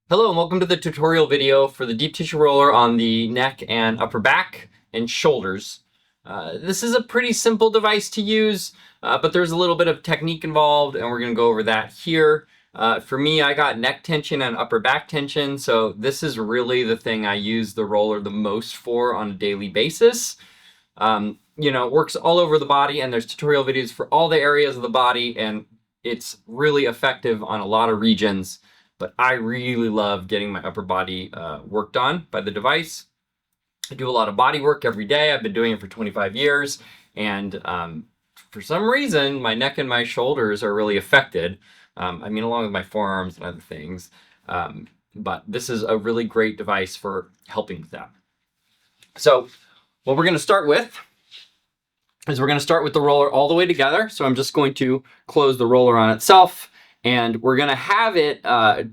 Hello and welcome to the tutorial video for the deep tissue roller on the neck and upper back and shoulders. This is a pretty simple device to use, but there's a little bit of technique involved and we're going to go over that here. For me, I got neck tension and upper back tension, so this is really the thing I use the roller the most for on a daily basis. It works all over the body and there's tutorial videos for all the areas of the body and it's really effective on a lot of regions. But I really love getting my upper body worked on by the device. I do a lot of body work every day. I've been doing it for 25 years. And for some reason, my neck and my shoulders are really affected. Along with my forearms and other things. But this is a really great device for helping with that. So what we're going to start with is we're going to start with the roller all the way together. So I'm just going to close the roller on itself. And we're going to have it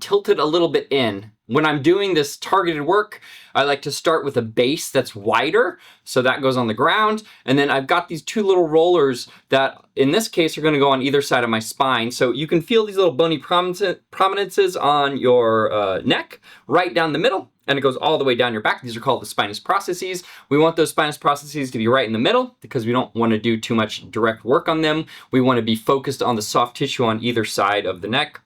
tilted a little bit in. When I'm doing this targeted work, I like to start with a base that's wider. So that goes on the ground. And then I've got these two little rollers that, in this case, are going to go on either side of my spine. So you can feel these little bony prominences on your neck, right down the middle. And it goes all the way down your back. These are called the spinous processes. We want those spinous processes to be right in the middle because we don't want to do too much direct work on them. We want to be focused on the soft tissue on either side of the neck.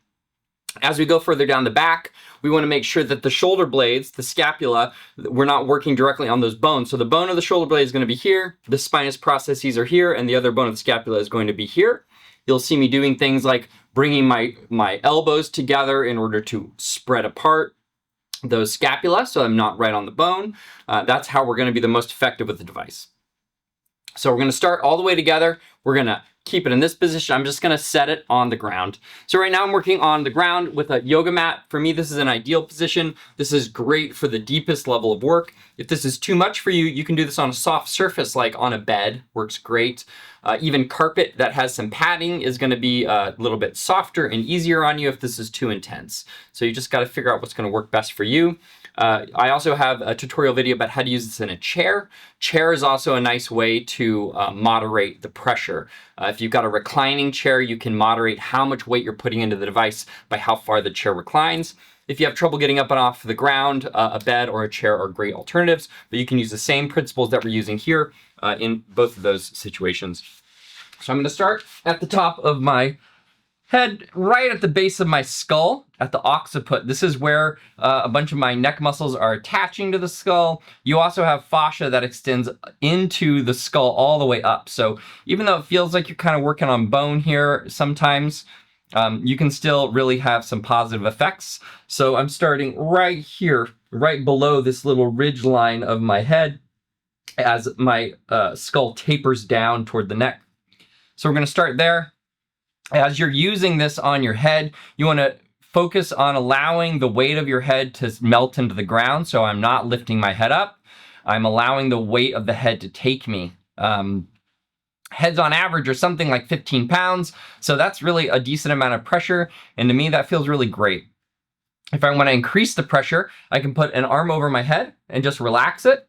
As we go further down the back, we want to make sure that the shoulder blades, the scapula, we're not working directly on those bones. So the bone of the shoulder blade is going to be here, the spinous processes are here, and the other bone of the scapula is going to be here. You'll see me doing things like bringing my elbows together in order to spread apart those scapula, so I'm not right on the bone. That's how we're going to be the most effective with the device. So we're going to start all the way together. We're going to keep it in this position. I'm just going to set it on the ground. So right now I'm working on the ground with a yoga mat. For me, this is an ideal position. This is great for the deepest level of work. If this is too much for you, you can do this on a soft surface like on a bed. Works great. Even carpet that has some padding is going to be a little bit softer and easier on you if this is too intense. So you just got to figure out what's going to work best for you. I also have a tutorial video about how to use this in a chair. Chair is also a nice way to moderate the pressure. If you've got a reclining chair, you can moderate how much weight you're putting into the device by how far the chair reclines. If you have trouble getting up and off the ground, a bed or a chair are great alternatives, but you can use the same principles that we're using here in both of those situations. So I'm going to start at the top of my head, right at the base of my skull, at the occiput. This is where a bunch of my neck muscles are attaching to the skull. You also have fascia that extends into the skull all the way up. So even though it feels like you're kind of working on bone here sometimes, you can still really have some positive effects. So I'm starting right here, right below this little ridge line of my head as my skull tapers down toward the neck. So we're going to start there. As you're using this on your head, you want to focus on allowing the weight of your head to melt into the ground. So I'm not lifting my head up. I'm allowing the weight of the head to take me. Heads on average are something like 15 pounds. So that's really a decent amount of pressure. And to me, that feels really great. If I want to increase the pressure, I can put an arm over my head and just relax it.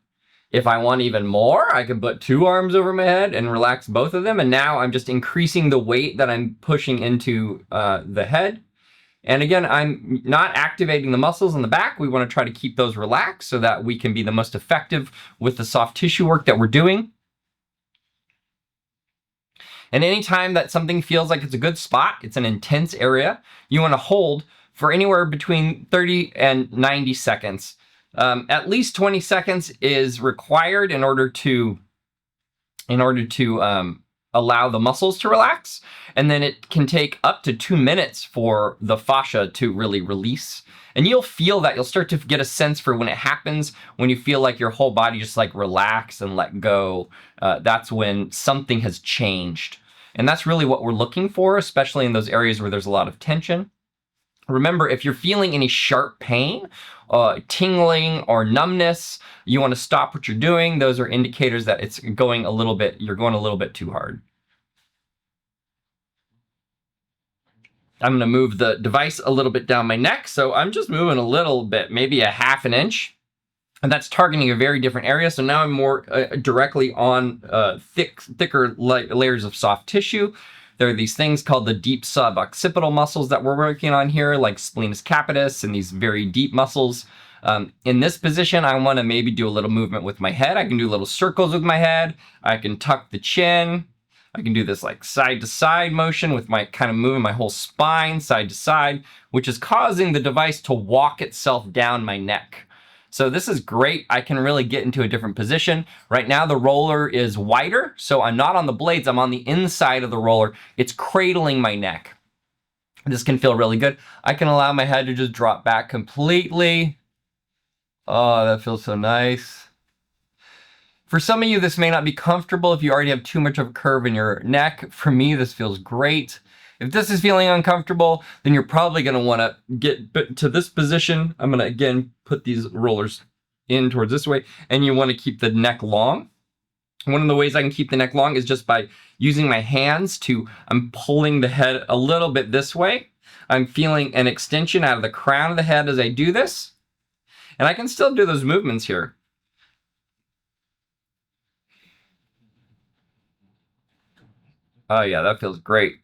If I want even more, I can put two arms over my head and relax both of them. And now I'm just increasing the weight that I'm pushing into the head. And again, I'm not activating the muscles in the back. We want to try to keep those relaxed so that we can be the most effective with the soft tissue work that we're doing. And anytime that something feels like it's a good spot, it's an intense area, you want to hold for anywhere between 30 and 90 seconds. At least 20 seconds is required in order to allow the muscles to relax. And then it can take up to 2 minutes for the fascia to really release. And you'll feel that. You'll start to get a sense for when it happens, when you feel like your whole body just like relax and let go. That's when something has changed. And that's really what we're looking for, especially in those areas where there's a lot of tension. Remember, if you're feeling any sharp pain, tingling or numbness, you want to stop what you're doing. Those are indicators that you're going a little bit too hard. I'm going to move the device a little bit down my neck. So I'm just moving a little bit, maybe a half an inch. And that's targeting a very different area. So now I'm more directly on thicker layers of soft tissue. There are these things called the deep suboccipital muscles that we're working on here, like splenius capitis and these very deep muscles. In this position, I want to maybe do a little movement with my head. I can do little circles with my head. I can tuck the chin. I can do this like side to side motion with my kind of moving my whole spine side to side, which is causing the device to walk itself down my neck. So this is great. I can really get into a different position. Right now the roller is wider, so I'm not on the blades, I'm on the inside of the roller. It's cradling my neck. This can feel really good. I can allow my head to just drop back completely. Oh, that feels so nice. For some of you, this may not be comfortable if you already have too much of a curve in your neck. For me, this feels great. If this is feeling uncomfortable, then you're probably going to want to get to this position. I'm going to, again, put these rollers in towards this way, and you want to keep the neck long. One of the ways I can keep the neck long is just by using my hands I'm pulling the head a little bit this way. I'm feeling an extension out of the crown of the head as I do this. And I can still do those movements here. Oh yeah, that feels great.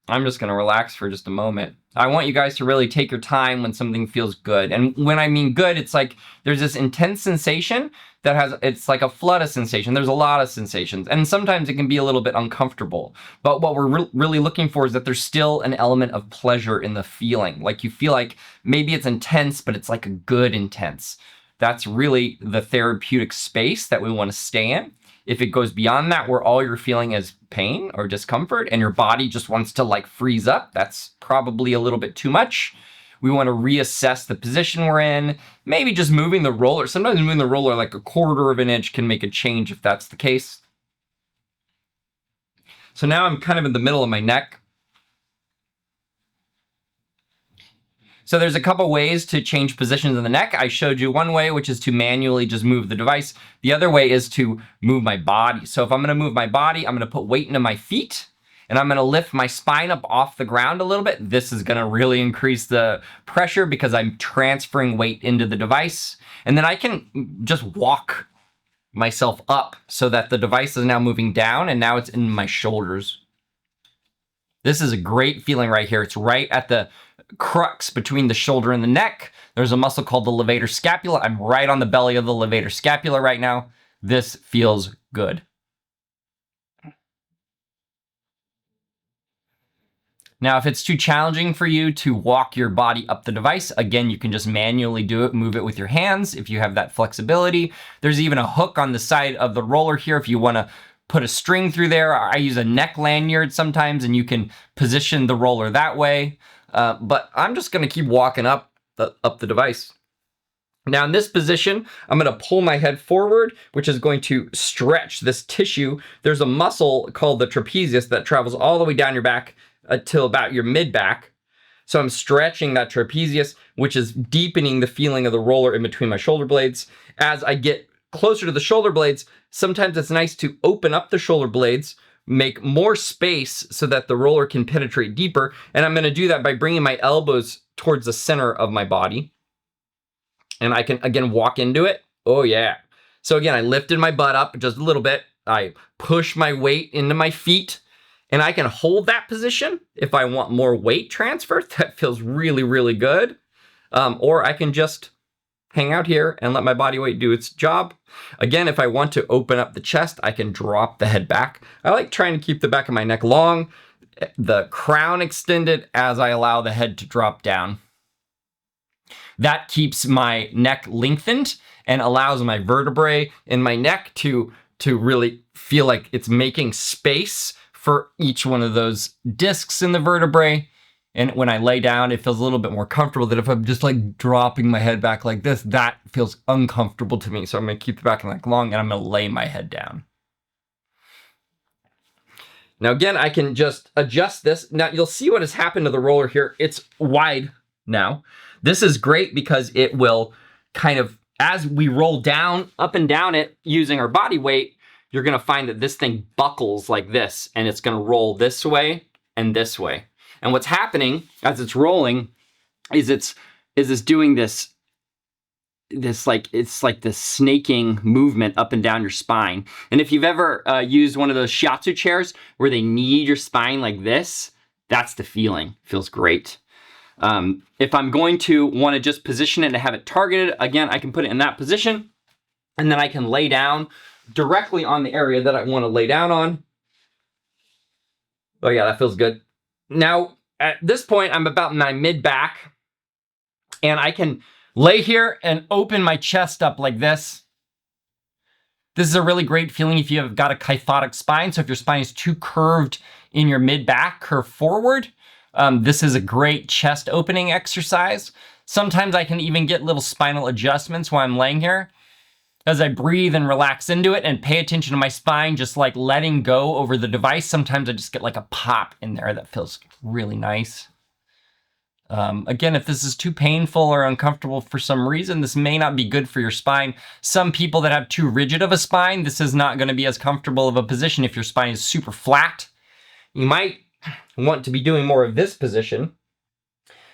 I'm just gonna relax for just a moment. I want you guys to really take your time when something feels good. And when I mean good, it's like there's this intense sensation it's like a flood of sensation. There's a lot of sensations. And sometimes it can be a little bit uncomfortable. But what we're really looking for is that there's still an element of pleasure in the feeling. Like you feel like maybe it's intense, but it's like a good intense. That's really the therapeutic space that we want to stay in. If it goes beyond that, where all you're feeling is pain or discomfort and your body just wants to like freeze up, that's probably a little bit too much. We want to reassess the position we're in, maybe just moving the roller. Sometimes moving the roller like 1/4 of an inch can make a change if that's the case. So now I'm kind of in the middle of my neck. So there's a couple ways to change positions in the neck. I showed you one way, which is to manually just move the device. The other way is to move my body. So if I'm gonna move my body, I'm gonna put weight into my feet and I'm gonna lift my spine up off the ground a little bit. This is gonna really increase the pressure because I'm transferring weight into the device. And then I can just walk myself up so that the device is now moving down and now it's in my shoulders. This is a great feeling right here. It's right at the crux between the shoulder and the neck. There's a muscle called the levator scapula. I'm right on the belly of the levator scapula right now. This feels good. Now, if it's too challenging for you to walk your body up the device, again, you can just manually do it, move it with your hands if you have that flexibility. There's even a hook on the side of the roller here if you want to put a string through there. I use a neck lanyard sometimes, and you can position the roller that way. But I'm just going to keep walking up the device. Now in this position, I'm going to pull my head forward, which is going to stretch this tissue. There's a muscle called the trapezius that travels all the way down your back until about your mid-back. So I'm stretching that trapezius, which is deepening the feeling of the roller in between my shoulder blades. As I get closer to the shoulder blades, sometimes it's nice to open up the shoulder blades, make more space so that the roller can penetrate deeper. And I'm going to do that by bringing my elbows towards the center of my body. And I can, again, walk into it. Oh, yeah. So again, I lifted my butt up just a little bit. I push my weight into my feet. And I can hold that position if I want more weight transfer. That feels really, really good. Or I can just hang out here and let my body weight do its job. Again, if I want to open up the chest, I can drop the head back. I like trying to keep the back of my neck long, the crown extended as I allow the head to drop down. That keeps my neck lengthened and allows my vertebrae in my neck to really feel like it's making space for each one of those discs in the vertebrae. And when I lay down, it feels a little bit more comfortable than if I'm just like dropping my head back like this. That feels uncomfortable to me. So I'm going to keep the back of the neck long and I'm going to lay my head down. Now again, I can just adjust this. Now you'll see what has happened to the roller here. It's wide now. This is great because it will kind of, as we roll down, up and down it using our body weight, you're going to find that this thing buckles like this and it's going to roll this way and this way. And what's happening as it's rolling is it's doing this this like, it's like this snaking movement up and down your spine. And if you've ever used one of those shiatsu chairs where they knead your spine like this, that's the feeling. Feels great. If I'm going to want to just position it and have it targeted, again, I can put it in that position, and then I can lay down directly on the area that I want to lay down on. Oh yeah, that feels good. Now, at this point, I'm about my mid-back, and I can lay here and open my chest up like this. This is a really great feeling if you have got a kyphotic spine. So if your spine is too curved in your mid-back, curve forward, this is a great chest opening exercise. Sometimes I can even get little spinal adjustments while I'm laying here. As I breathe and relax into it and pay attention to my spine, just like letting go over the device, sometimes I just get like a pop in there that feels really nice. Again, if this is too painful or uncomfortable for some reason, this may not be good for your spine. Some people that have too rigid of a spine, this is not going to be as comfortable of a position. If your spine is super flat, you might want to be doing more of this position.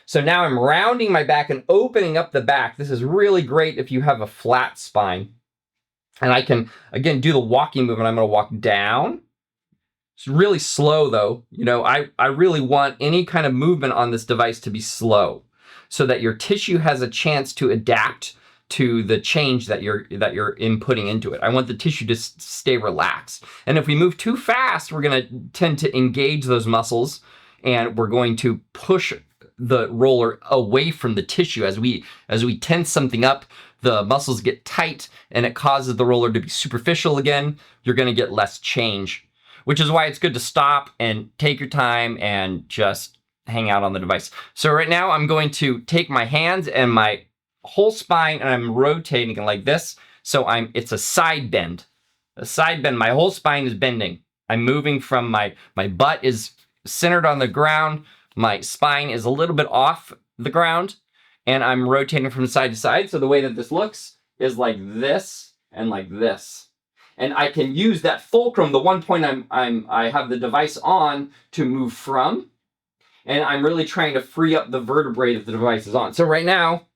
So now I'm rounding my back and opening up the back. This is really great if you have a flat spine. And I can, again, do the walking movement. I'm going to walk down. It's really slow though. You know, I really want any kind of movement on this device to be slow so that your tissue has a chance to adapt to the change that you're inputting into it. I want the tissue to stay relaxed. And if we move too fast, we're going to tend to engage those muscles, and we're going to push the roller away from the tissue. As we tense something up, the muscles get tight and it causes the roller to be superficial again. You're going to get less change, which is why it's good to stop and take your time and just hang out on the device. So right now I'm going to take my hands and my whole spine, and I'm rotating it like this. So it's a side bend. A side bend. My whole spine is bending. I'm moving from my butt is centered on the ground. My spine is a little bit off the ground, and I'm rotating from side to side. So the way that this looks is like this and like this. And I can use that fulcrum, the one point I have the device on, to move from. And I'm really trying to free up the vertebrae that the device is on. So right now,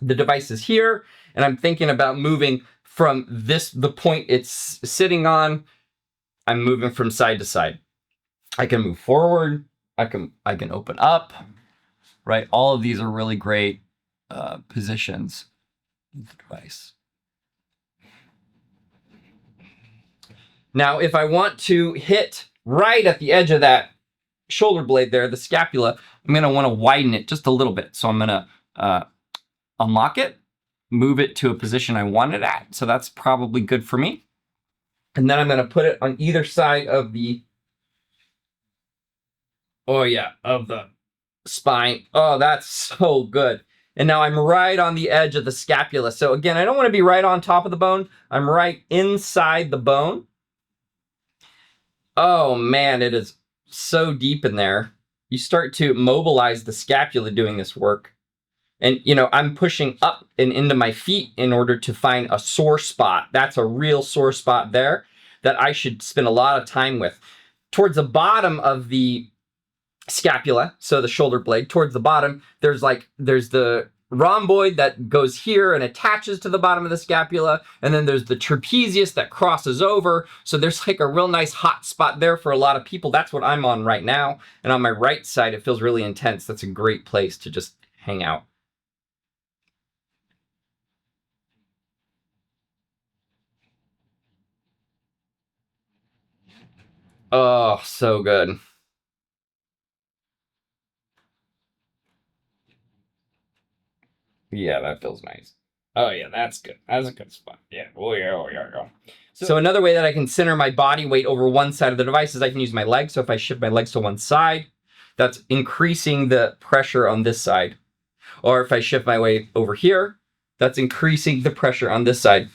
the device is here, and I'm thinking about moving from the point it's sitting on. I'm moving from side to side. I can move forward. I can open up, right? All of these are really great positions with the device. Now, if I want to hit right at the edge of that shoulder blade there, the scapula, I'm going to want to widen it just a little bit. So I'm going to unlock it, move it to a position I want it at. So that's probably good for me. And then I'm going to put it on either side of the spine. Oh, that's so good. And now I'm right on the edge of the scapula. So again, I don't want to be right on top of the bone. I'm right inside the bone. Oh man, it is so deep in there. You start to mobilize the scapula doing this work. And, you know, I'm pushing up and into my feet in order to find a sore spot. That's a real sore spot there that I should spend a lot of time with. Towards the bottom of the scapula, so the shoulder blade, towards the bottom, there's the rhomboid that goes here and attaches to the bottom of the scapula, and then there's the trapezius that crosses over. So there's like a real nice hot spot there for a lot of people. That's what I'm on right now. And on my right side, it feels really intense. That's a great place to just hang out. Oh, so good. Yeah, that feels nice. Oh yeah, that's good. That's a good spot. Yeah. Oh yeah. So another way that I can center my body weight over one side of the device is I can use my legs. So if I shift my legs to one side, that's increasing the pressure on this side. Or if I shift my weight over here, that's increasing the pressure on this side.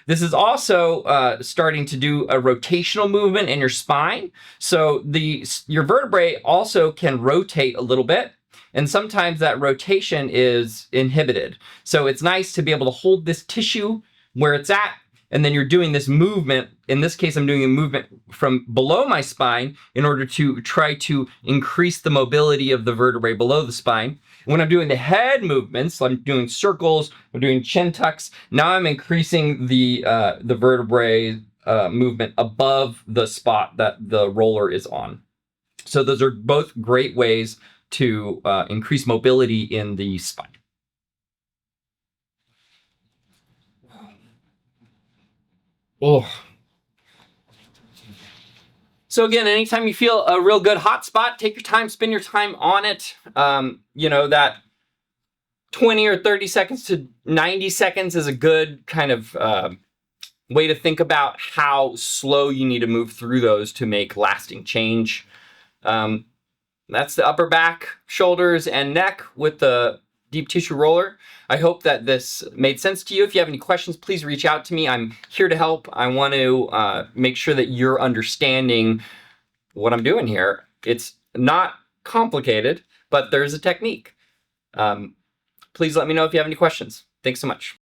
This is also starting to do a rotational movement in your spine. So your vertebrae also can rotate a little bit. And sometimes that rotation is inhibited. So it's nice to be able to hold this tissue where it's at, and then you're doing this movement. In this case, I'm doing a movement from below my spine in order to try to increase the mobility of the vertebrae below the spine. When I'm doing the head movements, so I'm doing circles, I'm doing chin tucks. Now I'm increasing the vertebrae movement above the spot that the roller is on. So those are both great ways to increase mobility in the spine. Oh. So again, anytime you feel a real good hot spot, take your time, spend your time on it. You know, that 20 or 30 seconds to 90 seconds is a good kind of way to think about how slow you need to move through those to make lasting change. That's the upper back, shoulders, and neck with the deep tissue roller. I hope that this made sense to you. If you have any questions, please reach out to me. I'm here to help. I want to make sure that you're understanding what I'm doing here. It's not complicated, but there's a technique. Please let me know if you have any questions. Thanks so much.